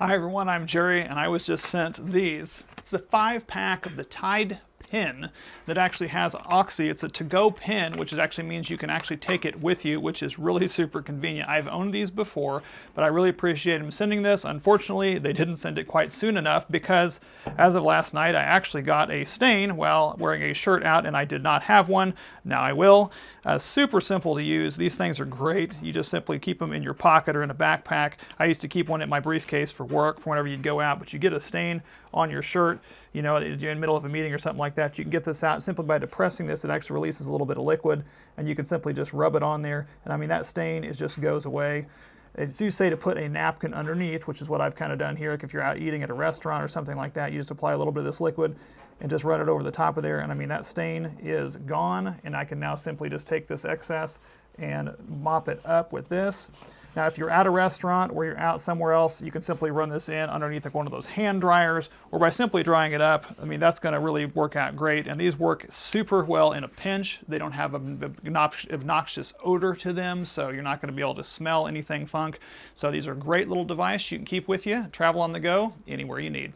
Hi everyone, I'm Jerry, and I was just sent these. It's the 5-pack of the Tide pin that actually has Oxy. It's a to-go pin, which actually means you can actually take it with you, which is really super convenient. I've owned these before, but I really appreciate them sending this. Unfortunately, they didn't send it quite soon enough because as of last night, I actually got a stain while wearing a shirt out, and I did not have one. Now I will. Super simple to use. These things are great. You just simply keep them in your pocket or in a backpack. I used to keep one in my briefcase for work, for whenever you'd go out, but you get a stain on your shirt, you know, you're in the middle of a meeting or something like that, you can get this out simply by depressing this. It actually releases a little bit of liquid, and you can simply just rub it on there, and I mean, that stain just goes away. It's you say to put a napkin underneath, which is what I've kind of done here. Like if you're out eating at a restaurant or something like that, you just apply a little bit of this liquid and just run it over the top of there, and I mean, that stain is gone, and I can now simply just take this excess and mop it up with this. Now, if you're at a restaurant or you're out somewhere else, you can simply run this in underneath like one of those hand dryers, or by simply drying it up. I mean, that's going to really work out great. And these work super well in a pinch. They don't have an obnoxious odor to them, so you're not going to be able to smell anything funk. So these are a great little device you can keep with you, travel on the go, anywhere you need.